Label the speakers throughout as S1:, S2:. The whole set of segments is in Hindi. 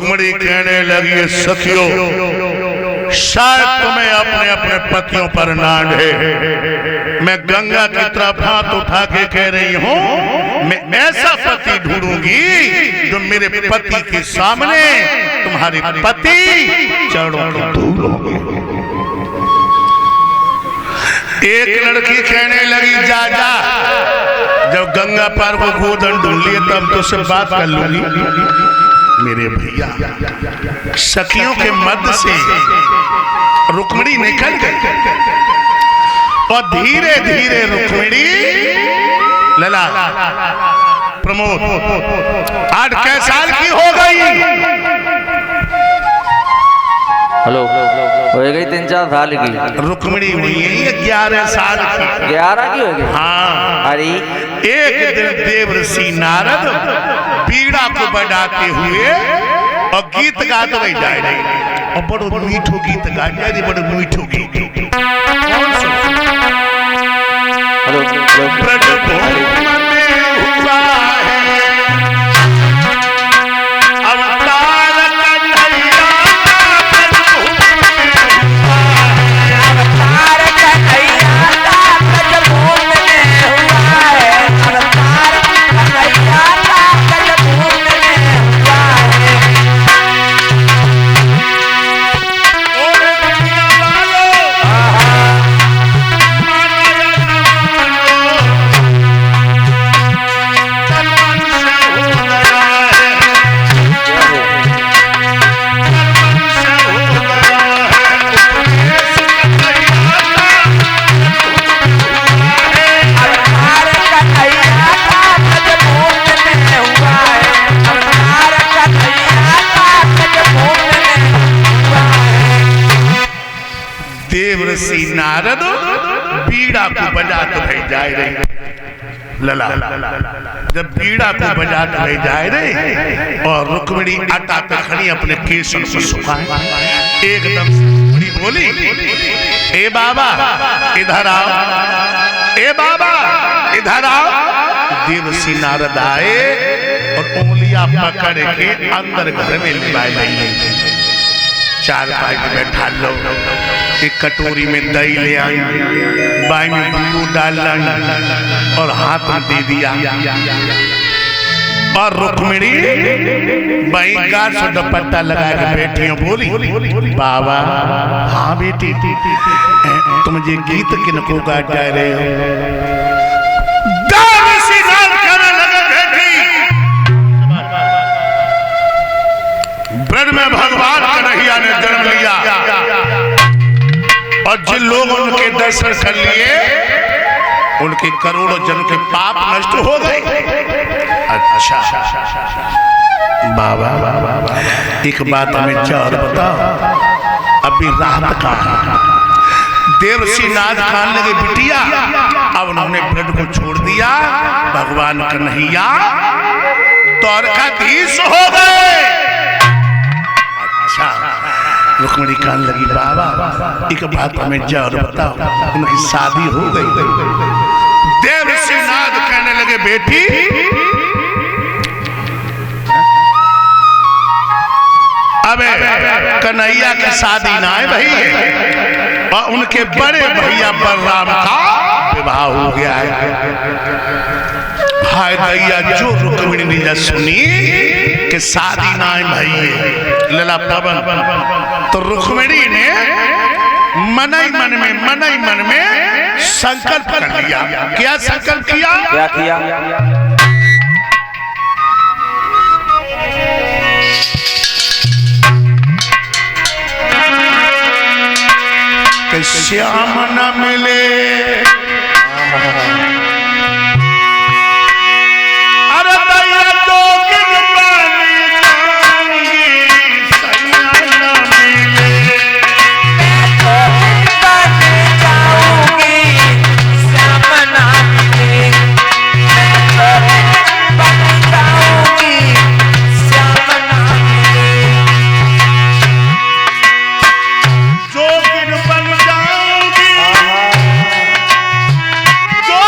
S1: रुक्मिणी कहने लगी सखियों, शायद तुम्हें अपने अपने पतियों पर नाज है। मैं गंगा की तरफ हाथ उठा के कह रही हूँ, मैं ऐसा पति ढूंढूंगी जो मेरे पति के सामने तुम्हारे पति चरणों की धूल होगी। एक लड़की कहने लगी, जा जा, जब गंगा पार को गोदन ढूंढ लिए तब तो से बात कर लूंगी। मेरे भैया, सखियों के मध्य से रुक्मिणी निकल गई और धीरे धीरे रुक्मिणी लला प्रमोद 8 साल की हो गई।
S2: हेलो, हो गई 3-4 साल की
S1: रुक्मिणी हुई है 11 साल की।
S2: 11 की हो गई?
S1: हाँ।
S2: अरे
S1: एक दिन देवर्षि नारद बीड़ा को बजाते हुए और गीत गाते हुए जा रहे, और बड़ो मीठो गीत गाते रहे, बड़ो मीठो गीत। देवर्षि नारद बीड़ा को बजाते हुए जा रहे। लला जब बीड़ा को बजाते हुए जा रहे और रुक्मिणी आटा पे खड़ी अपने केसों को सुखाए, एकदम रुक्मिणी बोली, ए बाबा इधर आओ, ए बाबा इधर आओ। देवर्षि नारद आए और उंगलियां पकड़ के अंदर घर में लिवाए गई। 4 भाई बैठा लो, एक कटोरी में दही ले आई, बाई में दूध डाल लाई और हाथ में दे दिया। और रुक्मिणी बाई गाल से दुपट्टा लगा के बैठी हो, बोली, बाबा हाँ बेटी, तुम ये गीत किनको गा जा रहे हो? ब्रज में भगवान कन्हैया ने जन्म लिया और जिन लोगों उनके दर्शन कर लिए उनके करोड़ों जन के पाप नष्ट हो गए। अच्छा बाबा, एक बात हमें और बताओ, अभी रात का देवर्षि नारद कहने लगे, बिटिया अब उन्होंने ब्रज को छोड़ दिया, भगवान कन्हैया द्वारकाधीश हो गए। रुक्मिणी कहने लगी, बाबा एक बात हमें जरूर बताओ, उनकी शादी हो गई? देवर्षि नारद कहने लगे, बेटी अबे कन्हैया की शादी ना है भाई, और उनके बड़े भैया बलराम का विवाह हो गया है। हाय दैया, जो रुक्मिणी ने सुनी कि शादी ना है भाई लला पवन, तो रुक्मिणी ने मन ही मन में संकल्प कर लिया। क्या संकल्प किया?
S2: क्या किया?
S1: कि श्याम न मिले जो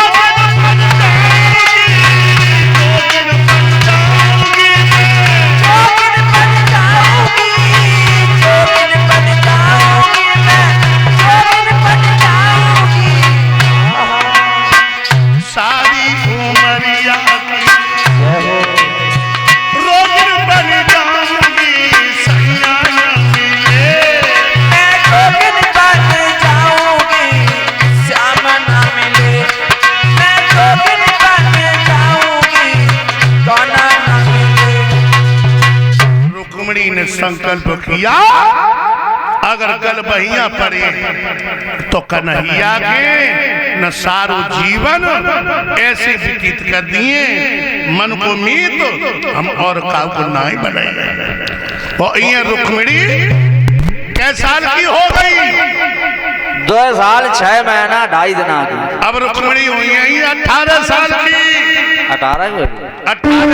S1: संकल्प किया अगर गल बहिया पड़े तो कन्हैया के न सारो जीवन ऐसे व्यतीत कर दिए मन को मीत हम और काल को नहीं बनाए। और ये रुक्मिणी कैसे साल की हो गई?
S2: 2 साल 6 महीना 2.5 दिन की।
S1: अब रुक्मिणी हुई है 18 साल की।
S2: 18 हुए?
S1: 18।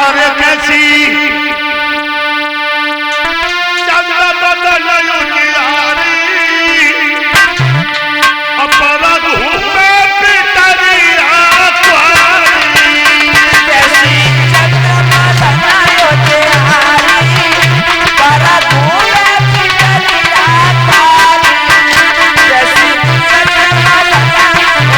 S1: अरे कैसी चंद बदल युजियारी अपराध हुए पितरिया
S3: कैसी चंद बदल युजियारी अपराध हुए पितरिया कैसी चंद बदल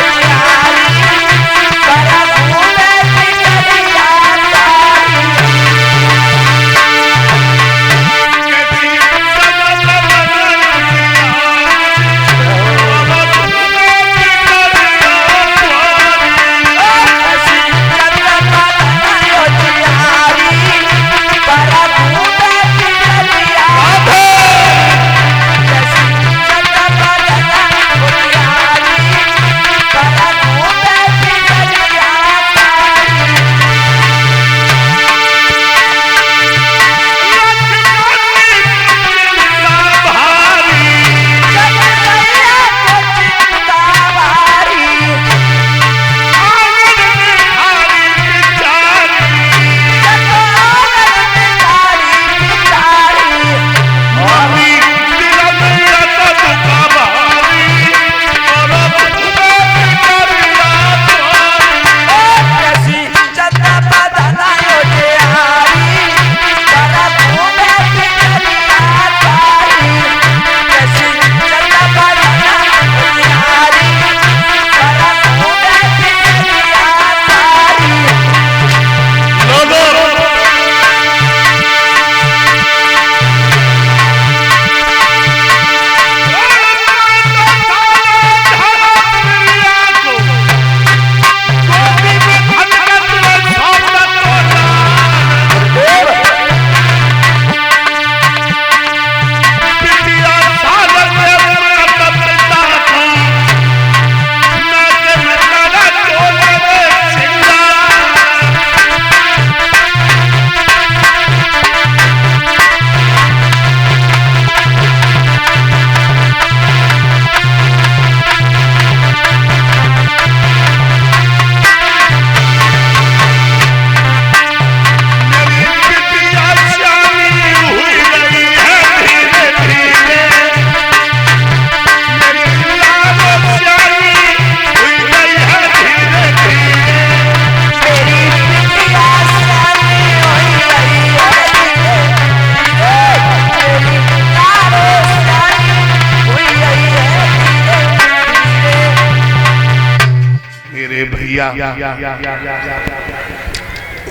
S3: युजियारी अपराध हुए पितरिया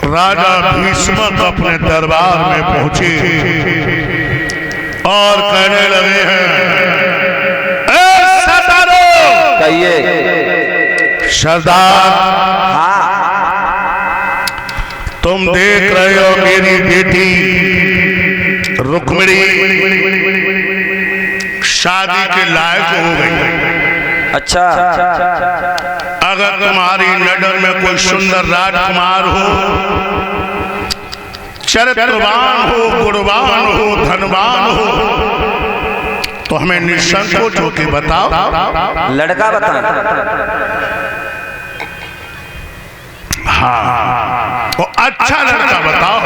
S1: राजा भीष्मक अपने दरबार में पहुंचे और कहने लगे हैं,
S2: कहिए
S1: सरदार, तुम देख रहे हो मेरी बेटी रुक्मिणी शादी के लायक हो गई।
S2: अच्छा,
S1: अगर तुम्हारी नजर में कोई सुंदर राजकुमार हो, चरित्रवान हो, गुणवान हो, धनवान हो, तो हमें निसंकोच होकर बताओ।
S2: लड़का बता।
S1: हाँ, तो अच्छा लड़का बताओ।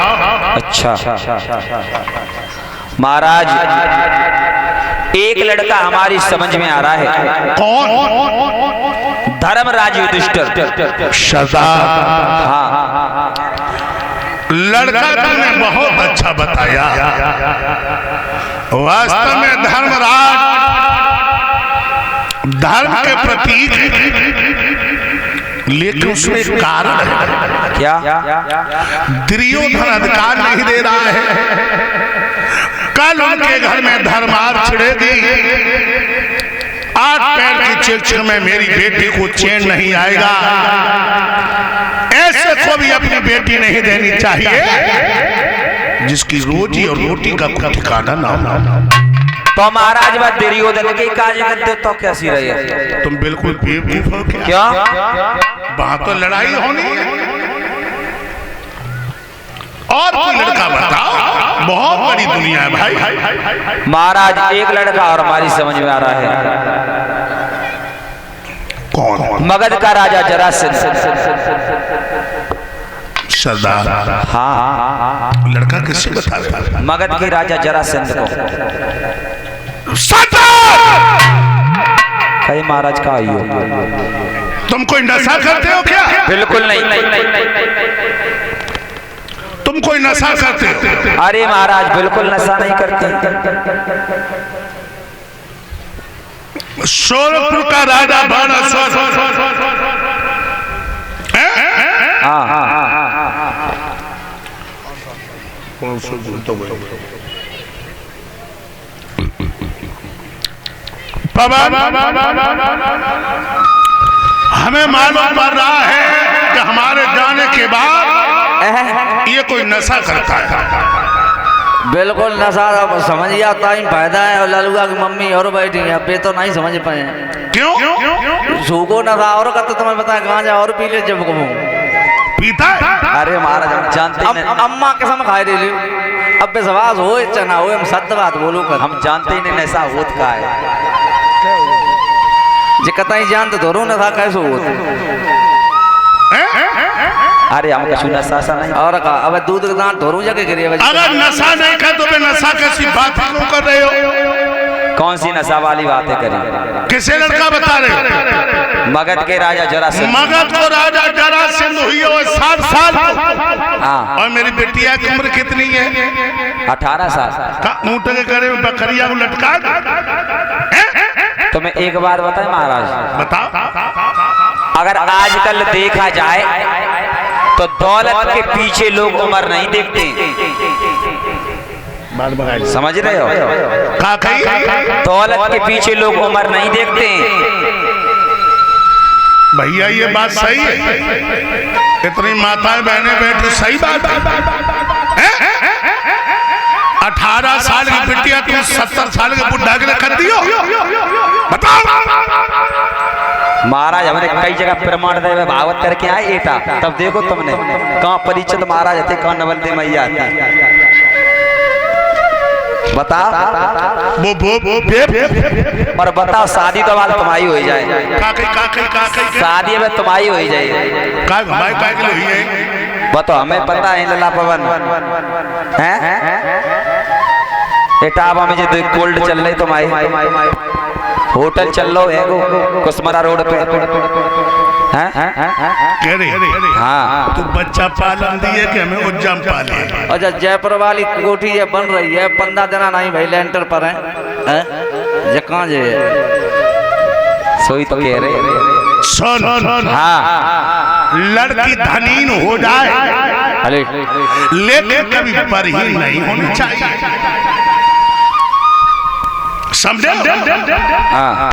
S2: अच्छा महाराज, एक लड़का हमारी समझ में आ रहा है।
S1: कौन?
S2: धर्मराज युधिष्ठिर।
S1: सरदार,
S2: हाँ,
S1: लड़का तुमने बहुत अच्छा बताया। वास्तव में धर्मराज धर्म के प्रतीक है, लेकिन उसमें कारण है।
S2: क्या?
S1: दुर्योधन अधिकार नहीं दे रहा है। कल उनके घर में धर्मार छिड़ेगी, 8 पैर की चिक्ष में मेरी बेटी को चैन नहीं आएगा, ऐसे को भी अपनी बेटी नहीं देनी चाहिए जिसकी रोजी और रोटी का कोई ठिकाना ना हो।
S2: तो महाराज बात दुर्योधन के काज करते तो कैसी रही?
S1: तुम बिल्कुल बेवकूफ हो क्या?
S2: क्या
S1: वहां तो लड़ाई होनी है। और कोई लड़का बताओ, बहुत बड़ी दुनिया है भाई।
S2: महाराज एक लड़का और हमारी समझ में आ रहा है।
S1: कौन?
S2: मगध का राजा जरासंध।
S1: सरदार।
S2: हाँ,
S1: लड़का किससे बता रहे?
S2: मगध के राजा जरासंध को। कहीं महाराज का आइयो।
S1: तुम कोई नशा करते हो क्या?
S2: बिल्कुल नहीं।
S1: तुम कोई नशा करते हो?
S2: अरे महाराज बिल्कुल नशा नहीं करते।
S1: सोरपुर का राजा बाणासुर। हमें मालूम पड़ रहा है कि हमारे जाने के बाद ये कोई नशा करता है।
S4: बिल्कुल नशा समझ गया टाइम फायदा है। और ललुआ की मम्मी और बैठी है, अब ये तो नहीं समझ पाए।
S1: क्यों?
S4: सूखो नशा और का तो तुम्हें पता है, गांजा और पी ले जब को
S1: पीता है।
S2: अरे महाराज हम जानते ही नहीं।
S4: अम्मा कसम खाए दे ली। अब विश्वास हो चना हो, हम सत्य बात बोलो कर।
S2: हम जानते ही नहीं नशा होत का है।
S4: जे कतई जानते तो नशा कैसे होता?
S2: अरे हम कछु नशा सा नहीं।
S4: और का अब दूध के दांत धोरू जाके गिरी।
S1: अगर नशा नहीं खा तो नशा कैसी बात क्यों कर रहे हो?
S2: कौन सी नशा वाली बातें करी?
S1: किसे लड़का बता रहे हो?
S2: मगध के राजा जरासंध।
S1: मगध को राजा जरासंध हुई है 7 साल।
S2: हाँ।
S1: और मेरी बिटिया की उम्र कितनी है?
S2: 18 साल।
S1: ऊँट के करे में बकरिया को लटका।
S2: तो मैं एक बार बताए महाराज,
S1: बताओ।
S2: अगर आजकल देखा जाए तो दौलत के पीछे लोग उम्र नहीं देखते। समझ रहे हो? दौलत के पीछे लोग उम्र नहीं देखते।
S1: भैया ये बात सही है। इतनी माताएं बहनें बैठी, सही बात है। 18 साल की बिटिया तुम 70 साल के बुढ़ा के लिए कर दियो? बताओ।
S2: महाराज हमने कई जगह प्रमाण दे भागवत करके आए एटा, तब देखो तुमने कहाँ परिचित महाराज थे, कहाँ नवलते मैया थी। बता पर बताओ, शादी तो बाद तुम्हारी हो जाए। शादी अब तुम्हारी हो जाए। बताओ, हमें पता है लला पवन है एटावा में जो कोल्ड चल रही तुम्हारी होटल चल लो है कुसमरा रोड पे। हाँ
S1: तू बच्चा पालन दिए कि हमें उज्जैन पाले?
S4: अच्छा, जयपुर वाली कोठी ये बन रही है, 15 दिन नहीं भाई लेंटर पर है जे कहाँ जे
S2: सोई तो कह रहे।
S1: सुन,
S2: हाँ
S1: लड़की धनीन हो जाए लेकिन कभी परहीन नहीं होनी चाहिए। समझे?
S2: हाँ।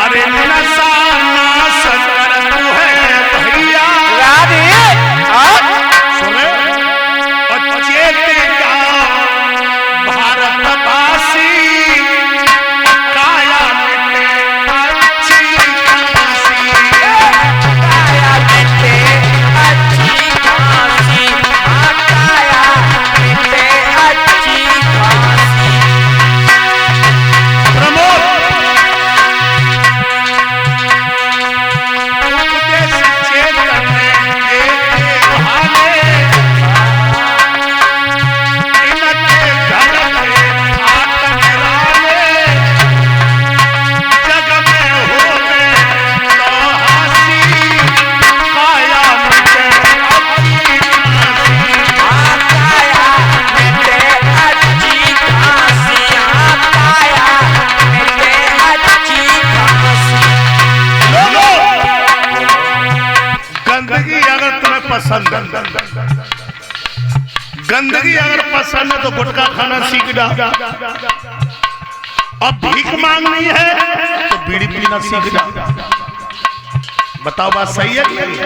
S1: अरे नशा नाश करतु है भैया, सुने और चेतेगा भारतवासी, काया मिटे अच्छी खासी,
S3: काया मिटे अच्छी खासी, काया मिटे अच्छी खासी।
S1: प्रमोद गंदगी अगर पसंद है तो गुटखा खाना सीख जा। और भीख मांगनी है तो बीड़ी पीना सीख जा। बताओ बात सही है कि नहीं?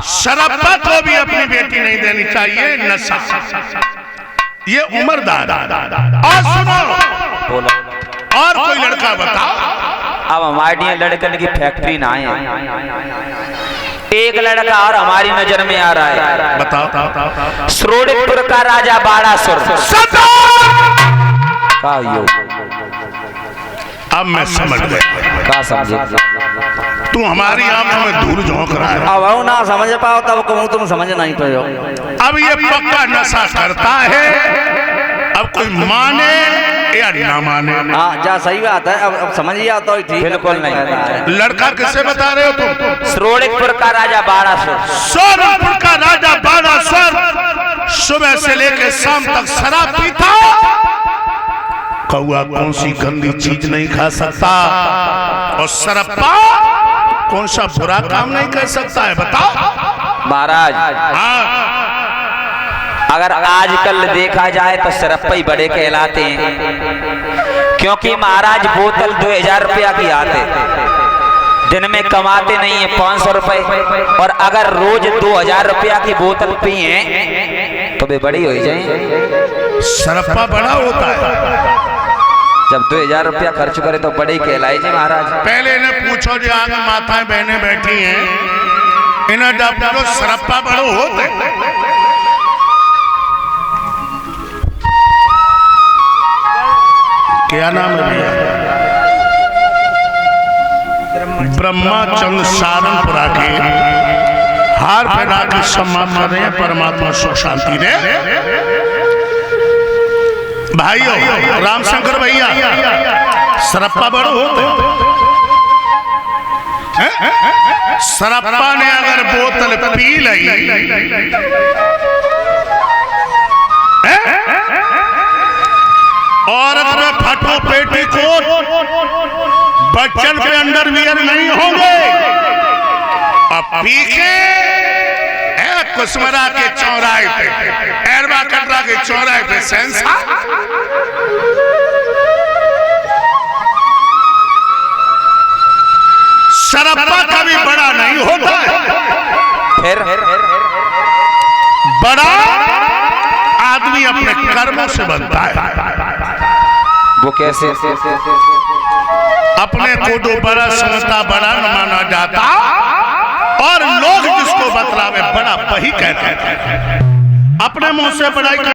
S1: शराबा को भी अपनी बेटी नहीं देनी चाहिए। नशा ये उम्रदार। और सुनो, और कोई लड़का बताओ।
S2: अब हमारी लड़कन की फैक्ट्री ना है, एक लड़का और हमारी नजर में आ रहा है।
S1: बताओ।
S2: श्रोडिंगर का राजा बाणासुर।
S1: अब मैं समझ गया।
S2: का समझे?
S1: तू हमारी आंखों में धूल झोंक रहा है।
S4: अब ना समझ पाओ तब कहूँ तुम समझ नहीं पाओ।
S1: अब ये पक्का नशा करता है। अब कोई माने या ना माने।
S4: हाँ जा सही बात है। अब समझ ही आता ठीक।
S2: बिल्कुल नहीं।
S1: लड़का किससे बता रहे हो तुम?
S2: श्रोडिंगर का राजा बाणासुर।
S1: श्रोडिंगर का राजा बाणासुर सुबह से लेकर शाम तक शराब पीता। कौआ कौन सी गंदी चीज नहीं खा सकता, और सरप्पा कौन सा बुरा काम नहीं कर सकता है? बताओ
S2: महाराज।
S1: हाँ।
S2: अगर आजकल देखा जाए तो सरप्पा ही बड़े कहलाते हैं, क्योंकि महाराज बोतल 2000 रुपया की आते, दिन में कमाते नहीं है 500 रुपए, और अगर रोज 2000 रुपया की बोतल पिए तो वे बड़ी हो जाए।
S1: सरप्पा बड़ा होता है।
S2: जब 2000 रुपया खर्च करे तो बड़े कहलाए जी महाराज।
S1: पहले इन्हें पूछो जो आगे माताएं बहनें बैठी हैं, इन्हें जब सरप्पा बड़ो होते। क्या नाम है भैया? ब्रह्माचंद सारंगपुरा के हार पहना के सम्मान कर रहे हैं। परमात्मा सुख शांति दे। भाइयों, रामशंकर भैया, सरप्पा बड़ो होते। सरप्पा ने अगर बोतल पी ली और अगर फटो पेटी कोट, बच्चन के अंडरवियर नहीं होंगे, अब पी के कुसमरा के चौराहे पे, एरवा कटरा के चौराहे पे सेंसा सरप्पा कभी बड़ा नहीं होता है।
S2: फिर
S1: बड़ा आदमी अपने कर्मों से बनता है।
S2: वो कैसे?
S1: अपने को दो बड़ा समझता बड़ा न माना जाता, और लोग जिसको बतलावे बड़ा वही कहते हैं। अपने मुंह से बड़ाई